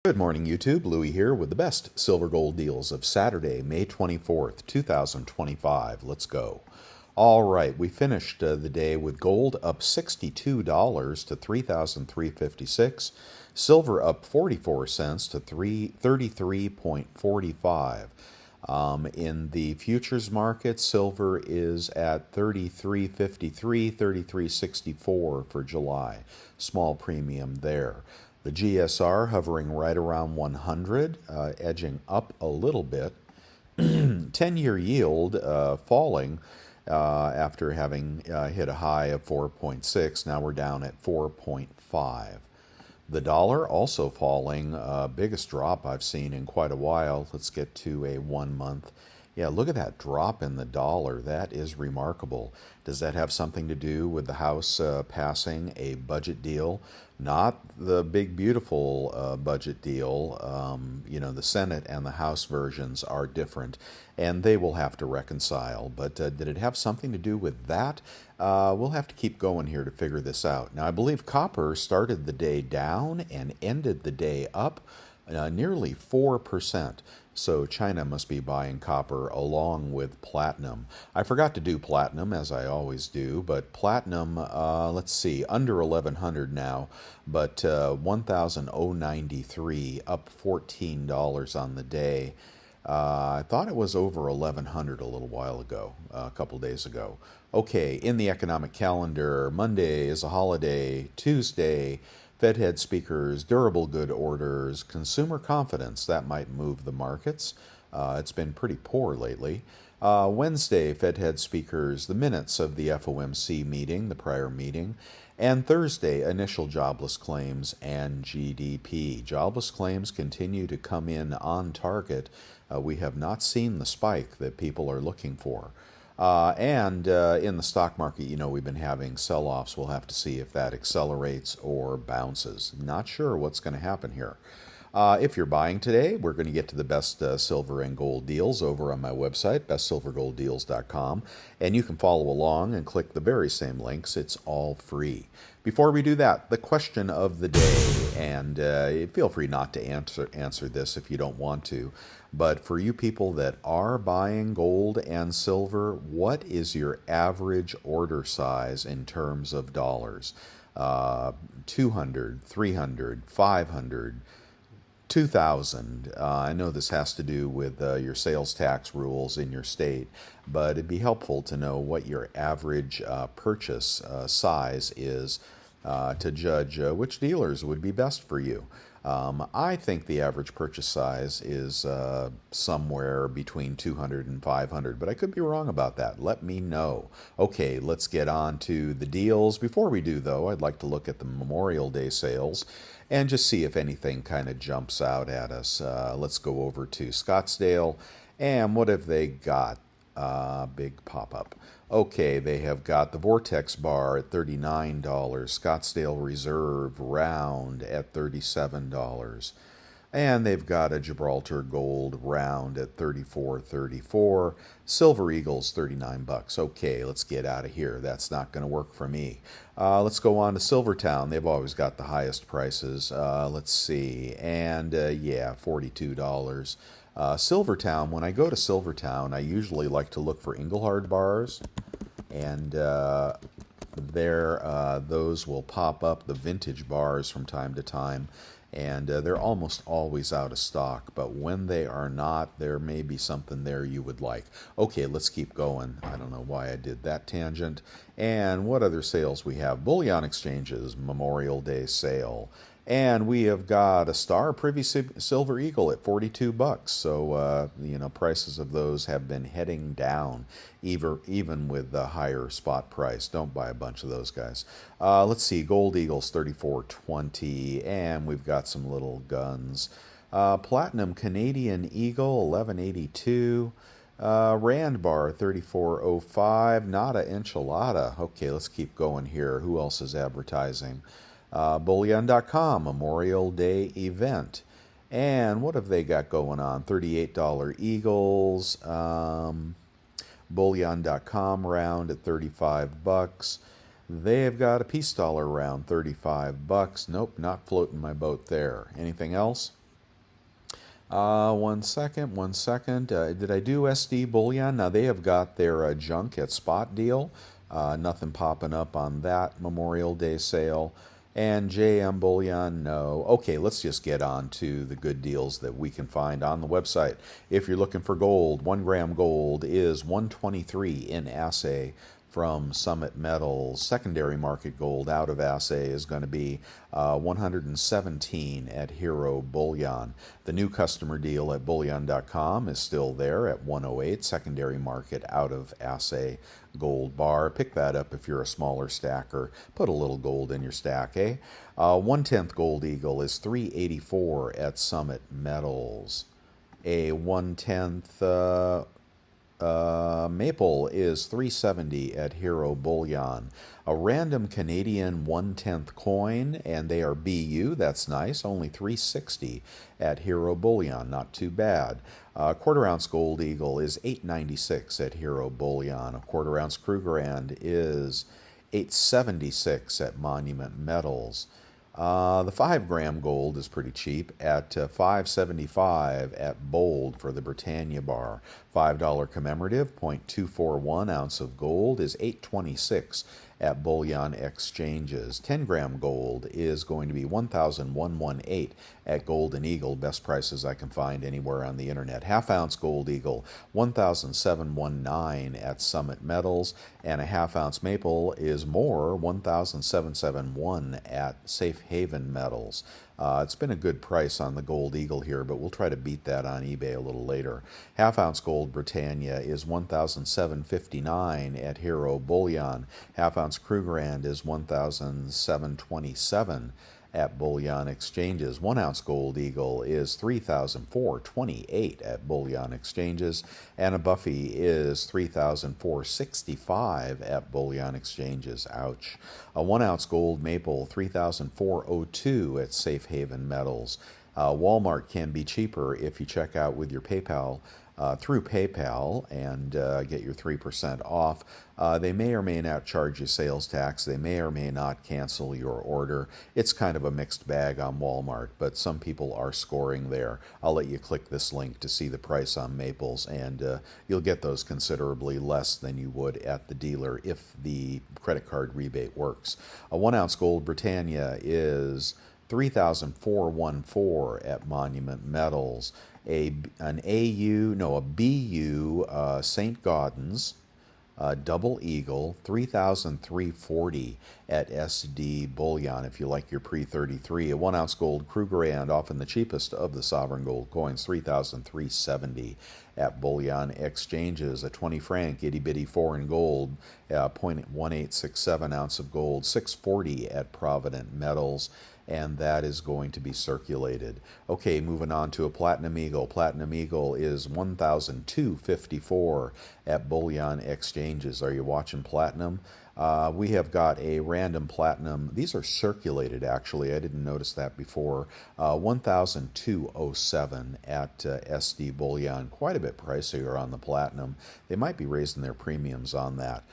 Good morning, YouTube. Louie here with the best silver gold deals of Saturday, May 24th, 2025. Let's go. All right, we finished the day with gold up $62 to 3,356, silver up 44 cents to 33.45. In the futures market, silver is at 33.53, 33.64 for July. Small premium there. The GSR hovering right around 100, edging up a little bit. 10-year yield falling after having hit a high of 4.6. Now we're down at 4.5. The dollar also falling, biggest drop I've seen in quite a while. Let's get to a 1 month. Yeah, look at that drop in the dollar. That is remarkable. Does that have something to do with the House passing a budget deal? Not the big, beautiful budget deal. The Senate and the House versions are different, and they will have to reconcile. But did it have something to do with that? We'll have to keep going here to figure this out. Now, I believe copper started the day down and ended the day up nearly 4%. So China must be buying copper along with platinum. I forgot to do platinum, as I always do, but platinum, let's see, under 1,100 now, but 1,093, up $14 on the day. I thought it was over 1,100 a little while ago, a couple days ago. Okay, in the economic calendar, Monday is a holiday, Tuesday, Fed head speakers, durable good orders, consumer confidence, that might move the markets. It's been pretty poor lately. Wednesday, Fed head speakers, the minutes of the FOMC meeting, the prior meeting. And Thursday, initial jobless claims and GDP. Jobless claims continue to come in on target. We have not seen the spike that people are looking for. And in the stock market, we've been having sell-offs. We'll have to see if that accelerates or bounces. Not sure what's going to happen here. If you're buying today, we're going to get to the best silver and gold deals over on my website, bestsilvergolddeals.com. And you can follow along and click the very same links. It's all free. Before we do that, the question of the day, and feel free not to answer this if you don't want to, but for you people that are buying gold and silver, what is your average order size in terms of dollars? 200, 300, 500, 2,000. I know this has to do with your sales tax rules in your state, but it'd be helpful to know what your average purchase size is to judge which dealers would be best for you. I think the average purchase size is somewhere between 200 and 500, but I could be wrong about that. Let me know. Okay, let's get on to the deals. Before we do, though, I'd like to look at the Memorial Day sales and just see if anything kind of jumps out at us. Let's go over to Scottsdale, and what have they got? Big pop-up. Okay, they have got the Vortex bar at $39, Scottsdale Reserve round at $37, and they've got a Gibraltar Gold round at $34.34, Silver Eagles $39. Okay, let's get out of here. That's not going to work for me. Let's go on to Silvertown. They've always got the highest prices. Let's see, and yeah, $42. Silvertown, when I go to Silvertown, I usually like to look for Engelhard bars, and those will pop up, the vintage bars, from time to time, and they're almost always out of stock, but when they are not, there may be something there you would like. Okay, let's keep going. I don't know why I did that tangent. And what other sales we have? Bullion Exchanges, Memorial Day sale. And we have got a Star Privy Silver Eagle at $42. So, prices of those have been heading down, even with the higher spot price. Don't buy a bunch of those guys. Let's see, Gold Eagles $34.20, and we've got some little guns. Platinum Canadian Eagle $11.82. Rand bar $34.05. Nada Enchilada. Okay, let's keep going here. Who else is advertising? Bullion.com, Memorial Day event. And what have they got going on? $38 Eagles. Bullion.com round at $35. They have got a peace dollar round, $35. Nope, not floating my boat there. Anything else? One second, one second. Did I do SD Bullion? Now they have got their junk at spot deal. Nothing popping up on that Memorial Day sale. And JM Bullion, no. Okay, let's just get on to the good deals that we can find on the website. If you're looking for gold, 1 gram gold is 123 in assay from Summit Metals. Secondary market gold out of assay is going to be 117 at Hero Bullion. The new customer deal at bullion.com is still there at 108. Secondary market out of assay gold bar. Pick that up if you're a smaller stacker. Put a little gold in your stack, eh? 1/10 Gold Eagle is 384 at Summit Metals. A 1/10 Maple is 370 at Hero Bullion. A random Canadian 1/10 coin, and they are BU. That's nice. Only 360 at Hero Bullion. Not too bad. Quarter-ounce Gold Eagle is 896 at Hero Bullion. A quarter-ounce Krugerrand is 876 at Monument Metals. The 5 gram gold is pretty cheap at 575 at Bold for the Britannia bar. $5 commemorative, 0.241 ounce of gold is 826 at Bullion Exchanges. 10 gram gold is going to be 1,118 at Golden Eagle. Best prices I can find anywhere on the internet. Half-ounce Gold Eagle, 1,719 at Summit Metals. And a half-ounce Maple is more, 1,771 at Safe Haven Metals. It's been a good price on the Gold Eagle here, but we'll try to beat that on eBay a little later. Half-ounce Gold Britannia is 1,759 at Hero Bullion. Half-ounce Krugerrand is 1,727 at Bullion Exchanges. 1 ounce Gold Eagle is 3,428 at Bullion Exchanges, and a Buffy is 3,465 at Bullion Exchanges. Ouch. A 1 ounce Gold Maple, 3,402 at Safe Haven Metals. Walmart can be cheaper if you check out with your PayPal. Through PayPal and get your 3% off. They may or may not charge you sales tax. They may or may not cancel your order. It's kind of a mixed bag on Walmart, but some people are scoring there. I'll let you click this link to see the price on Maples, and you'll get those considerably less than you would at the dealer if the credit card rebate works. A 1 ounce Gold Britannia is 3,414 at Monument Metals. A BU St. Gaudens Double Eagle, 3,340 at SD Bullion if you like your pre-33. A 1 ounce Gold Krugerrand, often the cheapest of the sovereign gold coins, 3,370 at Bullion Exchanges. A 20 franc itty bitty foreign gold, 0.1867 ounce of gold, 640 at Provident Metals. And that is going to be circulated. Okay, moving on to a Platinum Eagle. Platinum Eagle is 1,254 at Bullion Exchanges. Are you watching Platinum? We have got a random Platinum. These are circulated, actually. I didn't notice that before. 1,207 at SD Bullion. Quite a bit pricier on the Platinum. They might be raising their premiums on that.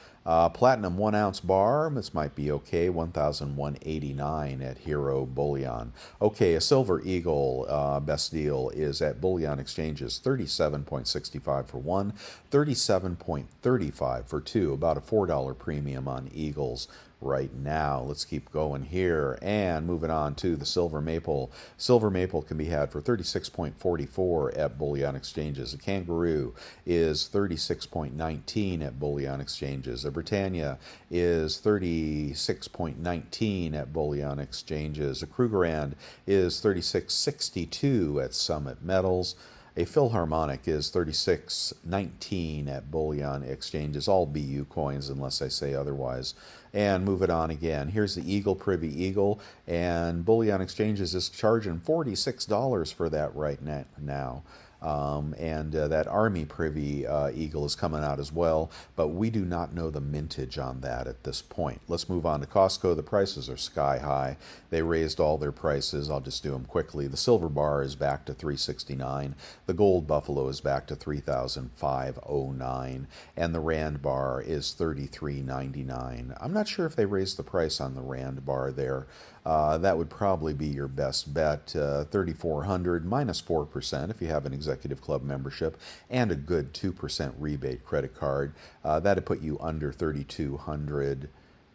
Platinum 1 ounce bar, this might be okay, 1,189 at Hero Bullion. Okay, a Silver Eagle best deal is at Bullion Exchanges, 37.65 for one, 37.35 for two, about a $4 premium on Eagles right now. Let's keep going here and moving on to the Silver Maple. Silver Maple can be had for 36.44 at Bullion Exchanges. A Kangaroo is 36.19 at Bullion Exchanges. A Britannia is 36.19 at Bullion Exchanges. A Krugerrand is 36.62 at Summit Metals. A Philharmonic is 36.19 at Bullion Exchanges. All BU coins unless I say otherwise. And move it on again. Here's the Eagle Privy Eagle, and Bullion Exchanges is charging $46 for that right now. And that Army Privy Eagle is coming out as well, but we do not know the mintage on that at this point. Let's move on to Costco. The prices are sky high. They raised all their prices. I'll just do them quickly. The silver bar is back to $3.69. The gold buffalo is back to $3,509, and the rand bar is $33.99. I'm not sure if they raised the price on the rand bar there. That would probably be your best bet. 3,400 minus 4% if you have an executive club membership and a good 2% rebate credit card. That'd put you under 3,200.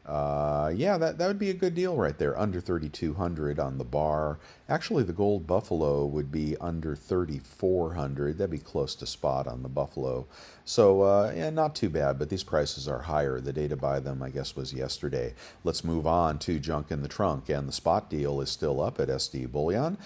Yeah, that would be a good deal right there. Under 3,200 on the bar. Actually, the gold buffalo would be under 3,400. That'd be close to spot on the buffalo. So, yeah, not too bad, but these prices are higher. The day to buy them, I guess, was yesterday. Let's move on to junk in the trunk, and the spot deal is still up at SD Bullion.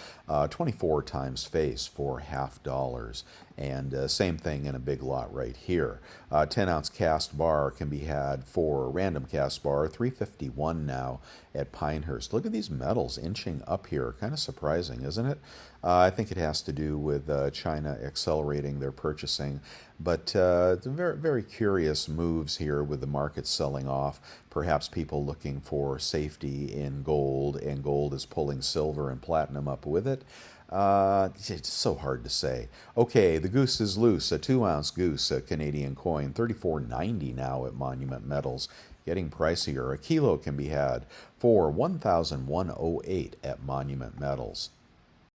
24 times face for $50. And same thing in a big lot right here. 10-ounce cast bar can be had for random cast bar, $3.51 now at Pinehurst. Look at these metals inching up here. Kind of surprising, isn't it? I think it has to do with China accelerating their purchasing. But very, very curious moves here with the market selling off. Perhaps people looking for safety in gold, and gold is pulling silver and platinum up with it. It's so hard to say. Okay, the goose is loose. A 2-ounce goose, a Canadian coin, $34.90 now at Monument Metals. Getting pricier. A kilo can be had for $1,108 at Monument Metals.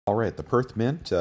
All right, the Perth Mint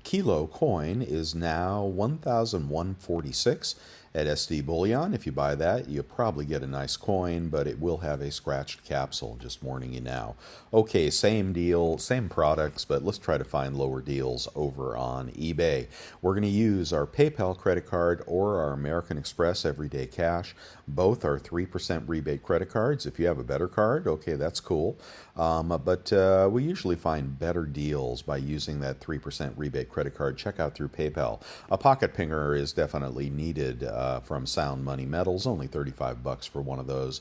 kilo coin is now $1,146 at SD Bullion. If you buy that, you'll probably get a nice coin, but it will have a scratched capsule, just warning you now. Okay, same deal, same products, but let's try to find lower deals over on eBay. We're going to use our PayPal credit card or our American Express Everyday Cash. Both are 3% rebate credit cards. If you have a better card, okay, that's cool. But we usually find better deals by using that 3% rebate credit card. Check out through PayPal. A pocket pinger is definitely needed from Sound Money Metals, only $35 for one of those.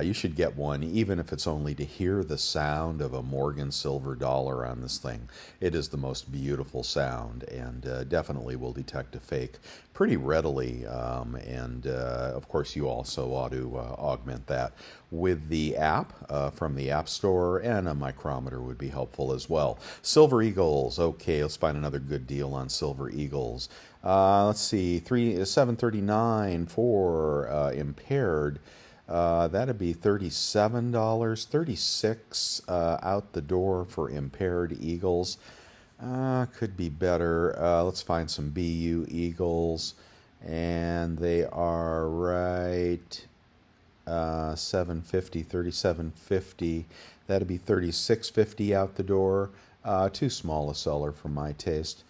You should get one, even if it's only to hear the sound of a Morgan silver dollar on this thing. It is the most beautiful sound, and definitely will detect a fake pretty readily. Of course, you also ought to augment that with the app from the App Store, and a micrometer would be helpful as well. Silver Eagles. Okay, let's find another good deal on Silver Eagles. Let's see, $7.39 for impaired. That'd be $37, $36 out the door for impaired Eagles. Could be better. Let's find some BU Eagles, and they are right. 750, 37.50. That'd be 36.50 out the door. Too small a seller for my taste.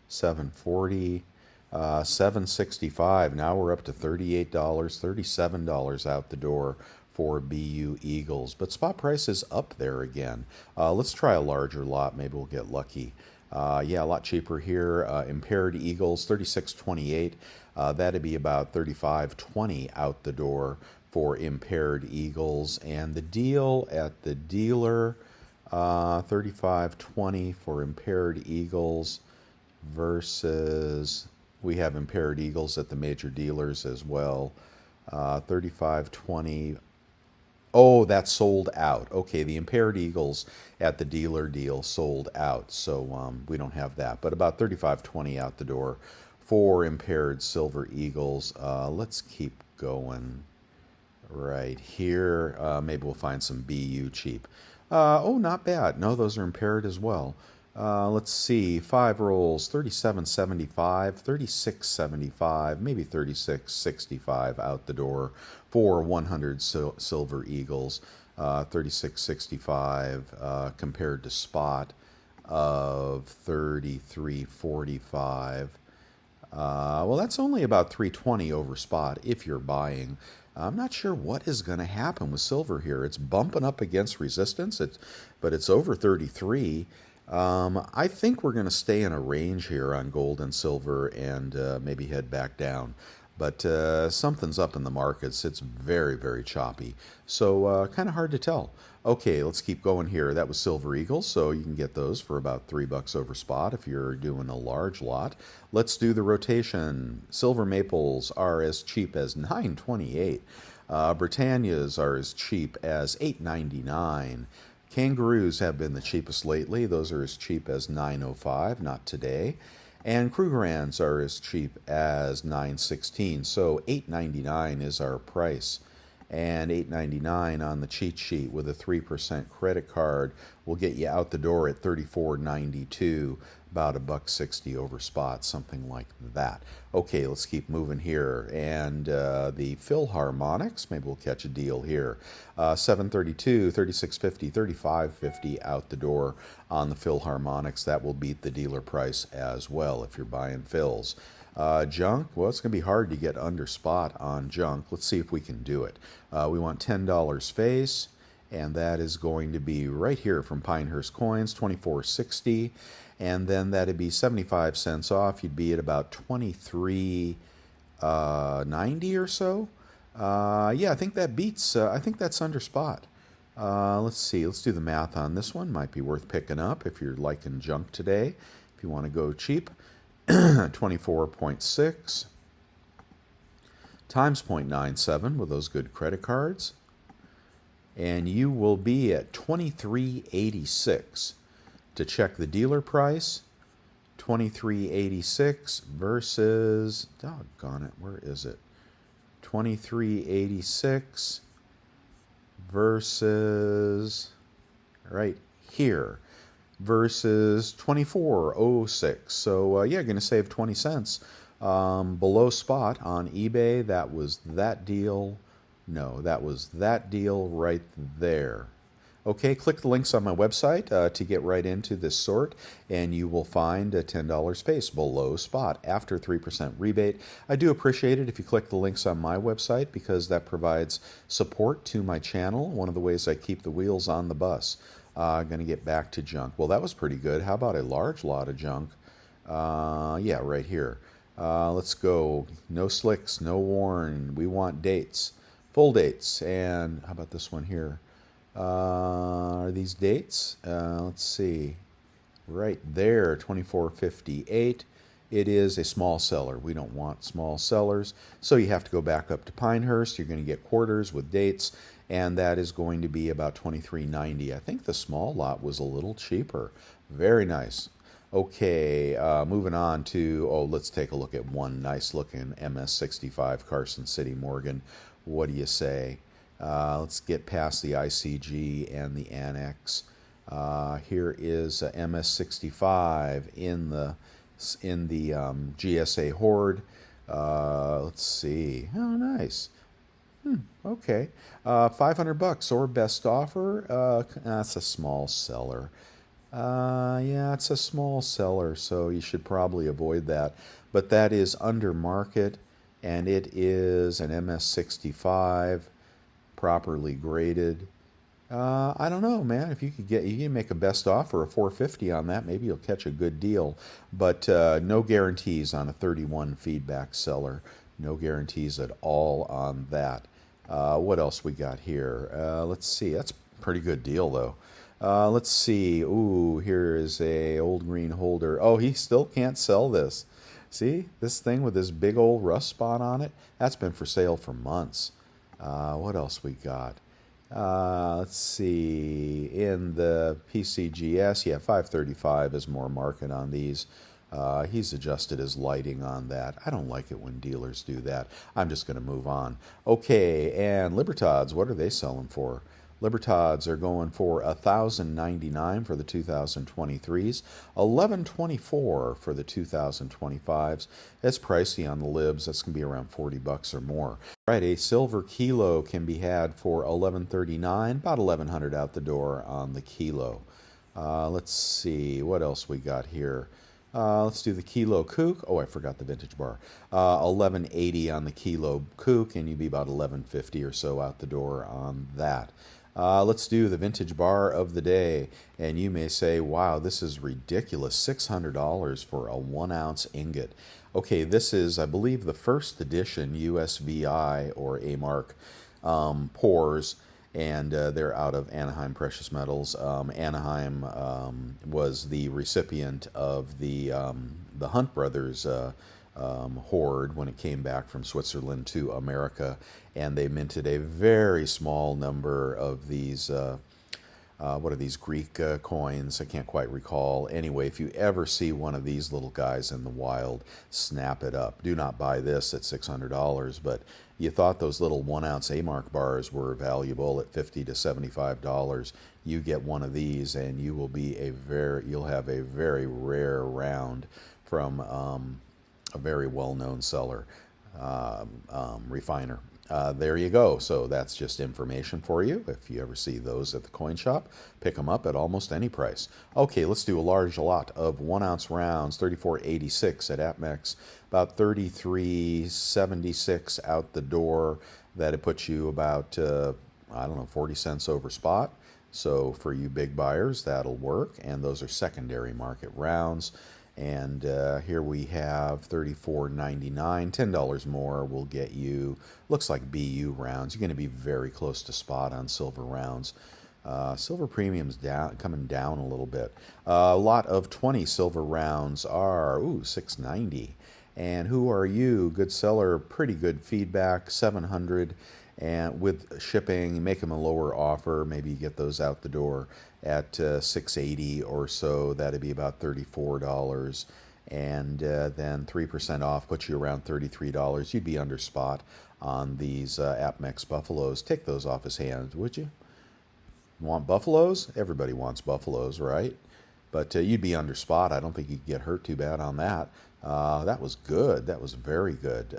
740, 765. Now we're up to $38, $37 out the door for BU Eagles. But spot price is up there again. Let's try a larger lot. Maybe we'll get lucky. Yeah, a lot cheaper here. Impaired Eagles, 36.28. That'd be about 35.20 out the door for impaired Eagles. And the deal at the dealer, 35.20 for impaired Eagles versus we have impaired Eagles at the major dealers as well. 35.20. Oh, that's sold out. Okay, the impaired Eagles at the dealer deal sold out, so we don't have that. But about 35.20 out the door for impaired Silver Eagles. Let's keep going right here. Maybe we'll find some BU cheap. Oh, not bad. No, those are impaired as well. Let's see, 5 rolls, 37.75, 36.75, maybe 36.65 out the door for 100 Silver Eagles. 36.65 compared to spot of 33.45. Well, that's only about 320 over spot if you're buying. I'm not sure what is going to happen with silver here. It's bumping up against resistance, but it's over 33. I think we're going to stay in a range here on gold and silver and maybe head back down. But something's up in the markets. It's very, very choppy. So kind of hard to tell. Okay, let's keep going here. That was Silver Eagle, so you can get those for about $3 over spot if you're doing a large lot. Let's do the rotation. Silver Maples are as cheap as $9.28. Britannias are as cheap as $8.99. Kangaroos have been the cheapest lately. Those are as cheap as $9.05, not today. And Krugerrands are as cheap as $9.16. So $8.99 is our price. And $8.99 on the cheat sheet with a 3% credit card will get you out the door at $34.92, about $1.60 over spot, something like that. Okay, let's keep moving here. And the Philharmonics, maybe we'll catch a deal here. $7.32, $36.50, $35.50 out the door on the Philharmonics. That will beat the dealer price as well if you're buying Phils. Junk, well, it's going to be hard to get under spot on junk. Let's see if we can do it. We want $10 face, and that is going to be right here from Pinehurst Coins, $24.60, and then that'd be 75 cents off. You'd be at about $23.90 or so. Yeah, I think that beats. I think that's under spot. Let's see. Let's do the math on this one. Might be worth picking up if you're liking junk today. If you want to go cheap. 24.6 times 0.97 with those good credit cards, and you will be at $23.86. To check the dealer price, $23.86 versus, doggone it, where is it? $23.86 versus right here. Versus 24.06. So yeah, going to save 20 cents below spot on eBay. That was that deal. No, that was that deal right there. Okay, click the links on my website to get right into this sort, and you will find a $10 space below spot after 3% rebate. I do appreciate it if you click the links on my website because that provides support to my channel, one of the ways I keep the wheels on the bus. Going to get back to junk. Well, that was pretty good. How about a large lot of junk? Yeah, right here. Let's go. No slicks, no worn. We want dates. Full dates. And how about this one here? Are these dates? Let's see. Right there, 24.58. It is a small seller. We don't want small sellers. So you have to go back up to Pinehurst. You're going to get quarters with dates, and that is going to be about $23.90. I think the small lot was a little cheaper. Very nice. Okay, moving on to, let's take a look at one nice looking MS65 Carson City Morgan. What do you say? Let's get past the ICG and the Annex. Here is MS65 in the GSA Horde. Let's see. Oh, nice. Okay. $500 or best offer. That's a small seller. Yeah, it's a small seller, so you should probably avoid that. But that is under market, and it is an MS65, properly graded. I don't know, man. If you can make a best offer of $450 on that, maybe you'll catch a good deal. But no guarantees on a 31 feedback seller. No guarantees at all on that. What else we got here? Let's see. That's a pretty good deal, though. Let's see. Ooh, here is a old green holder. Oh, he still can't sell this. See, this thing with this big old rust spot on it? That's been for sale for months. What else we got? Let's see. In the PCGS, yeah, 535 is more market on these. He's adjusted his lighting on that. I don't like it when dealers do that. I'm just going to move on. Okay, and Libertads, what are they selling for? Libertads are going for $1,099 for the 2023s, $1,124 for the 2025s. That's pricey on the libs. That's going to be around $40 or more. Right, a silver kilo can be had for $1,139, about $1,100 out the door on the kilo. Let's see what else we got here. Let's do the kilo kook. Oh, I forgot the vintage bar. $1,180 on the kilo kook, and you'd be about $1,150 or so out the door on that. Let's do the vintage bar of the day, and you may say, wow, this is ridiculous, $600 for a 1 ounce ingot. Okay, this is, I believe, the first edition USVI or A-Mark pours, and they're out of Anaheim Precious Metals. Anaheim was the recipient of the Hunt Brothers hoard when it came back from Switzerland to America, and they minted a very small number of these. What are these Greek coins? I can't quite recall. Anyway, if you ever see one of these little guys in the wild, snap it up. Do not buy this at $600, but you thought those little 1-ounce A-Mark bars were valuable at $50 to $75. You get one of these, and you will be you'll have a very rare round from a very well-known seller, refiner. There you go. So that's just information for you. If you ever see those at the coin shop, pick them up at almost any price. Okay, let's do a large lot of 1-ounce rounds, 34.86 at APMEX, about 33.76 out the door. That'd put you about, I don't know, 40 cents over spot. So for you big buyers, that'll work. And those are secondary market rounds. And here we have $34.99, $10 more will get you, looks like BU rounds. You're going to be very close to spot on silver rounds. Silver premium's coming down a little bit. A lot of 20 silver rounds are, $6.90. And who are you? Good seller, pretty good feedback, $700. And with shipping, make them a lower offer. Maybe you get those out the door at $6.80 or so. That'd be about $34. And then 3% off puts you around $33. You'd be under spot on these APMEX Buffaloes. Take those off his hands, would you? Want Buffaloes? Everybody wants Buffaloes, right? But you'd be under spot. I don't think you'd get hurt too bad on that. That was good. That was very good.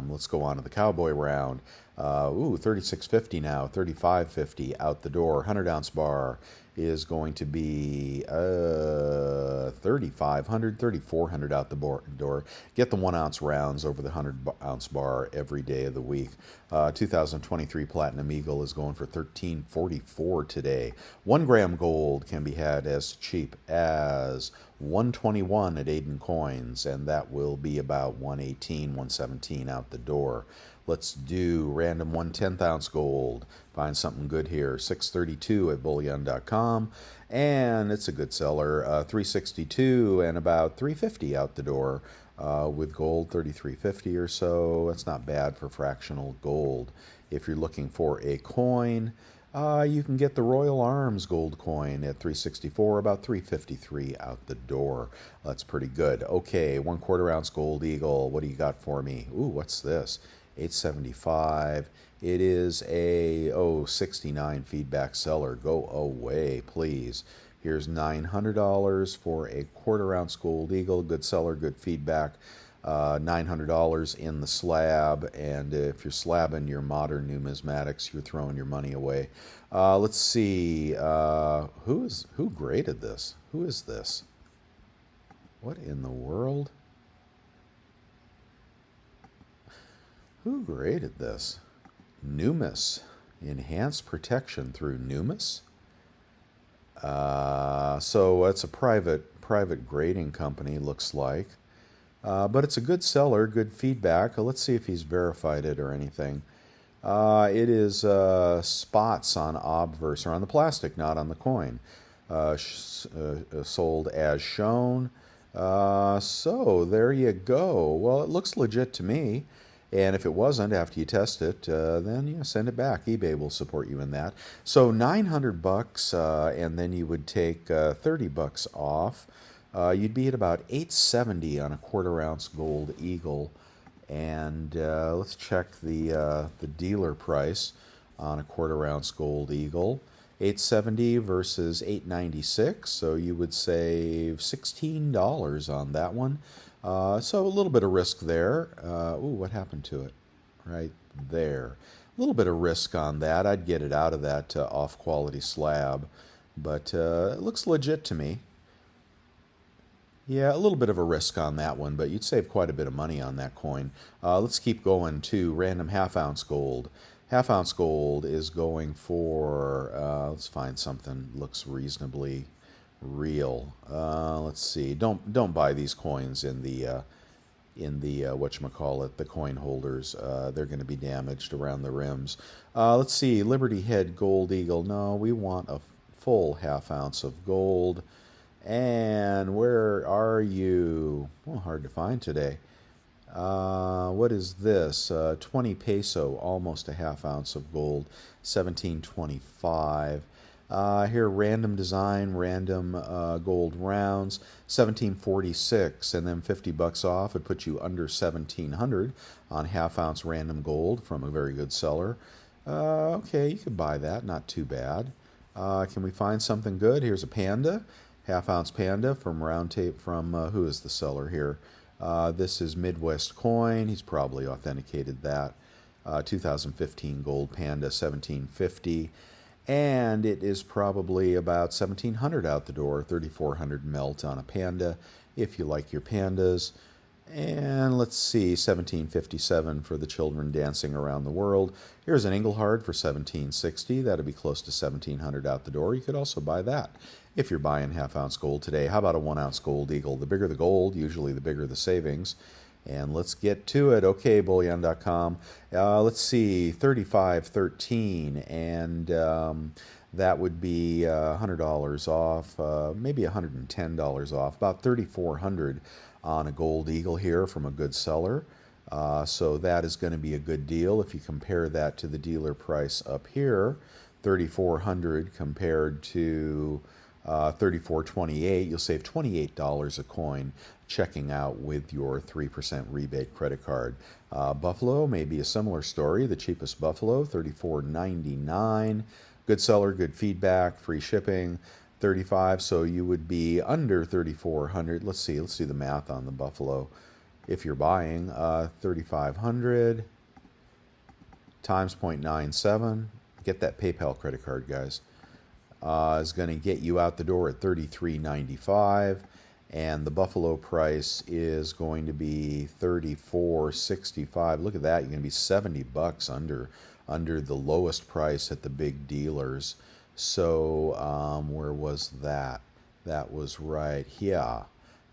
Let's go on to the Cowboy round. 36.50 now, 35.50 out the door. 100-ounce bar is going to be 3,500, 3,400 out the door. Get the 1-ounce rounds over the 100-ounce bar every day of the week. 2023 Platinum Eagle is going for $13.44 today. 1 gram gold can be had as cheap as $121 at Aiden Coins, and that will be about $118, $117 out the door. Let's do random 1/10-ounce gold. Find something good here. $632 at bullion.com, and it's a good seller. $362 and about $350 out the door. With gold, $33.50 or so. That's not bad for fractional gold. If you're looking for a coin, you can get the Royal Arms gold coin at $364, about $353 out the door. That's pretty good. Okay, 1/4 ounce gold eagle. What do you got for me? What's this? $875. It is a 69 feedback seller. Go away, please. Here's $900 for a 1/4 ounce gold eagle. Good seller, good feedback. $900 in the slab, and if you're slabbing your modern numismatics, you're throwing your money away. Let's see. Who graded this? Who is this? What in the world? Who graded this? Numis. Enhanced protection through Numis. So it's a private grading company, looks like. But it's a good seller, good feedback. Let's see if he's verified it or anything. It is spots on Obverse, or on the plastic, not on the coin. Sold as shown. So there you go. Well, it looks legit to me. And if it wasn't, after you test it, then send it back. eBay will support you in that. So $900, and then you would take $30 off. You'd be at about $870 on a 1/4 ounce gold eagle. And let's check the dealer price on a 1/4 ounce gold eagle. $870 versus $896, so you would save $16 on that one. So a little bit of risk there. What happened to it? Right there. A little bit of risk on that. I'd get it out of that off-quality slab, but it looks legit to me. Yeah, a little bit of a risk on that one, but you'd save quite a bit of money on that coin. Let's keep going to random 1/2 ounce gold. 1/2 ounce gold is going for, let's find something that looks reasonably real. Let's see. Don't buy these coins in the in the whatchamacallit, the coin holders. They're going to be damaged around the rims. Let's see, Liberty Head Gold Eagle. No, we want a full ½ ounce of gold. And where are you? Well, hard to find today. What is this? 20 peso, almost a ½ ounce of gold, 17.25. Here, random design, random gold rounds, 17.46, and then $50 off. It puts you under 1700 on ½ ounce random gold from a very good seller. Okay, you could buy that, not too bad. Can we find something good? Here's a panda, ½ ounce panda from Round Tape. From who is the seller here? This is Midwest Coin. He's probably authenticated that. 2015 gold panda, 1750. And it is probably about 1700 out the door, 3400 melt on a panda, if you like your pandas. And let's see, 1757 for the children dancing around the world. Here's an Engelhard for 1760. That'll be close to 1700 out the door. You could also buy that if you're buying ½ ounce gold today. How about a 1 ounce gold eagle? The bigger the gold, usually the bigger the savings. And let's get to it. Okay, bullion.com. Let's see, 35.13, and that would be $100 off, maybe $110 off, about 3,400 on a gold eagle here from a good seller. So that is going to be a good deal. If you compare that to the dealer price up here, 3,400 compared to 34.28, you'll save $28 a coin checking out with your 3% rebate credit card. Buffalo may be a similar story. The cheapest Buffalo, 34.99. Good seller, good feedback, free shipping, 35. So you would be under 3,400. Let's see the math on the Buffalo. If you're buying 3,500 times 0.97, get that PayPal credit card, guys. Is going to get you out the door at $33.95, and the Buffalo price is going to be $34.65. Look at that, you're going to be $70 under the lowest price at the big dealers. So where was that? That was right here.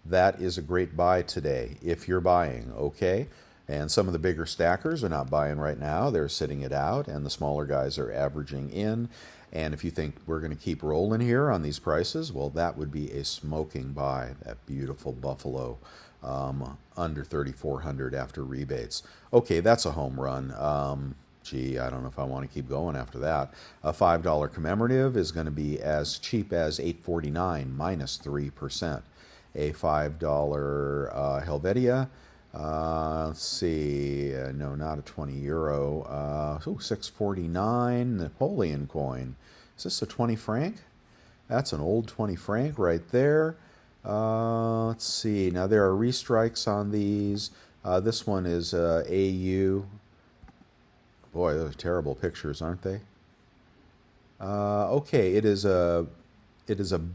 That is a great buy today if you're buying, okay? And some of the bigger stackers are not buying right now. They're sitting it out, and the smaller guys are averaging in. And if you think we're going to keep rolling here on these prices, well, that would be a smoking buy, that beautiful Buffalo under 3,400 after rebates. Okay, that's a home run. Gee, I don't know if I want to keep going after that. A $5 commemorative is going to be as cheap as $8.49 minus 3%. A $5 Helvetia. Let's see. No, not a 20 euro. $6.49 Napoleon coin. Is this a 20 franc? That's an old 20 franc right there. Let's see. Now there are restrikes on these. This one is AU. Boy, those are terrible pictures, aren't they? Okay, it is a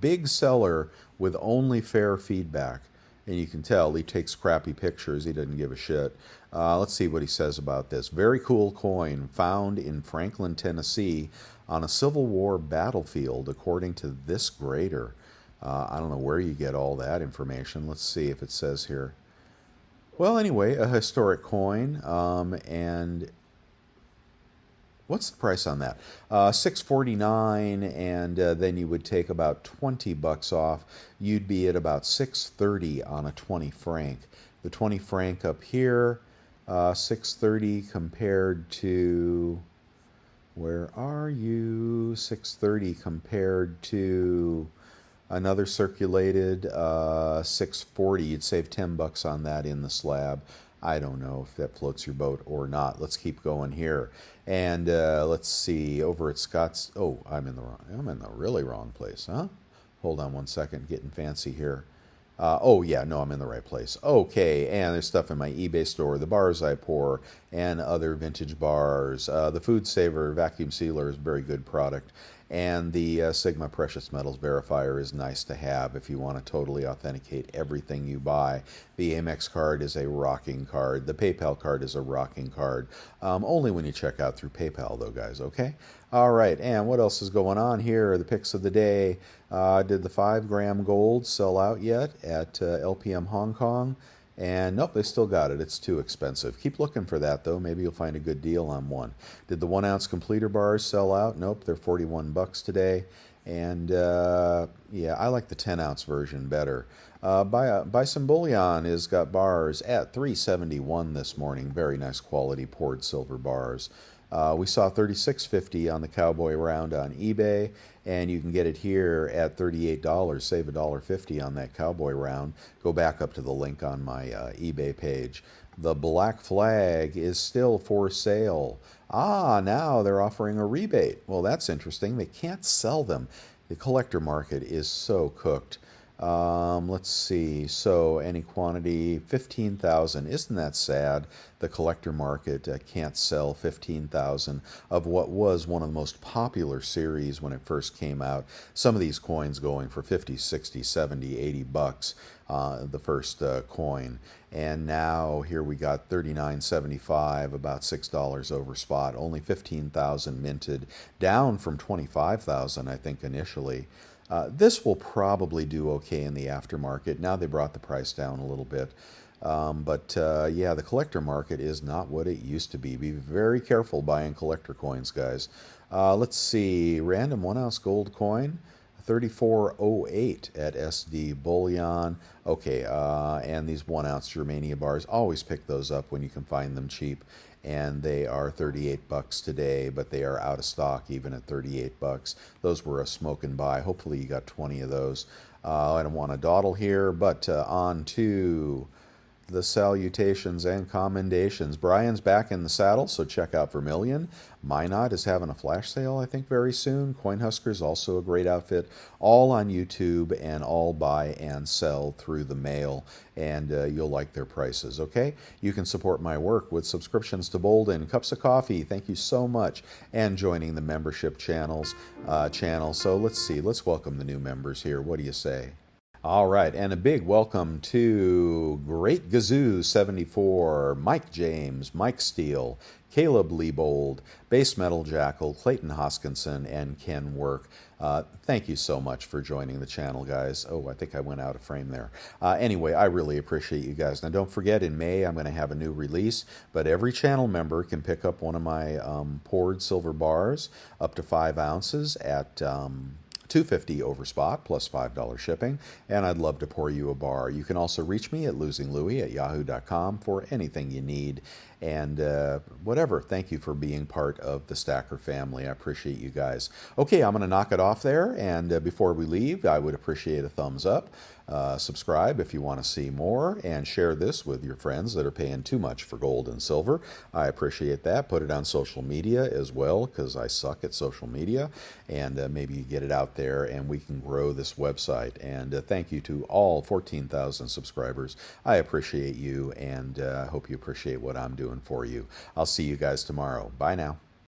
big seller with only fair feedback. And you can tell he takes crappy pictures. He doesn't give a shit. Let's see what he says about this. Very cool coin found in Franklin, Tennessee on a Civil War battlefield, according to this grader. I don't know where you get all that information. Let's see if it says here. Well, anyway, a historic coin. And what's the price on that? $6.49, and then you would take about $20 off. You'd be at about $6.30 on a 20 franc. The 20 franc up here, $6.30 compared to, where are you? $6.30 compared to another circulated $6.40. You'd save $10 on that in the slab. I don't know if that floats your boat or not. Let's keep going here. And let's see, over at Scott's, oh, I'm in the really wrong place, huh? Hold on one second, getting fancy here. Oh, yeah, no, I'm in the right place. Okay, and there's stuff in my eBay store, the bars I pour, and other vintage bars. The Food Saver vacuum sealer is a very good product. And the Sigma Precious Metals Verifier is nice to have if you want to totally authenticate everything you buy. The Amex card is a rocking card. The PayPal card is a rocking card. Only when you check out through PayPal, though, guys, okay? All right, and what else is going on here? The picks of the day. Did the 5-gram gold sell out yet at LPM Hong Kong? And nope, they still got it. It's too expensive. Keep looking for that, though. Maybe you'll find a good deal on one. Did the 1 ounce completer bars sell out? Nope, they're 41 bucks today. And yeah, I like the 10 ounce version better. Bison Bullion has got bars at 371 this morning. Very nice quality poured silver bars. We saw 36.50 on the Cowboy Round on eBay, and you can get it here at $38. Save $1.50 on that Cowboy Round. Go back up to the link on my eBay page. The Black Flag is still for sale. Now they're offering a rebate. Well, that's interesting. They can't sell them. The collector market is so cooked. Let's see. So any quantity, 15,000. Isn't that sad? The collector market can't sell 15,000 of what was one of the most popular series when it first came out. Some of these coins going for 50, 60, 70, 80 bucks, the first coin. And now here we got 39.75, about $6 over spot. Only 15,000 minted, down from 25,000, I think, initially. This will probably do okay in the aftermarket. Now they brought the price down a little bit. But yeah, the collector market is not what it used to be. Be very careful buying collector coins, guys. Let's see. Random 1 ounce gold coin. 34.08 at SD Bullion. Okay, and these 1 ounce Germania bars, always pick those up when you can find them cheap. And they are 38 bucks today, but they are out of stock even at 38 bucks. Those were a smoke and buy. Hopefully you got 20 of those. I don't want to dawdle here, but on to the salutations and commendations. Brian's back in the saddle, so check out Vermilion. Minot is having a flash sale, I think, very soon. Coinhusker's also a great outfit. All on YouTube and all buy and sell through the mail, and you'll like their prices, okay? You can support my work with subscriptions to Bolden, cups of coffee, thank you so much, and joining the membership channel. So let's see, let's welcome the new members here. What do you say? All right, and a big welcome to Great Gazoo 74, Mike James, Mike Steele, Caleb Leibold, Base Metal Jackal, Clayton Hoskinson, and Ken Work. Thank you so much for joining the channel, guys. Oh, I think I went out of frame there. Anyway, I really appreciate you guys. Now, don't forget, in May, I'm going to have a new release, but every channel member can pick up one of my poured silver bars, up to 5 ounces at $2.50 over spot plus $5 shipping, and I'd love to pour you a bar. You can also reach me at losinglouis@yahoo.com for anything you need, and whatever. Thank you for being part of the Stacker family. I appreciate you guys. Okay, I'm going to knock it off there, and before we leave, I would appreciate a thumbs up. Subscribe if you want to see more, and share this with your friends that are paying too much for gold and silver. I appreciate that. Put it on social media as well, because I suck at social media, and maybe you get it out there and we can grow this website. And thank you to all 14,000 subscribers. I appreciate you, and I hope you appreciate what I'm doing for you. I'll see you guys tomorrow. Bye now.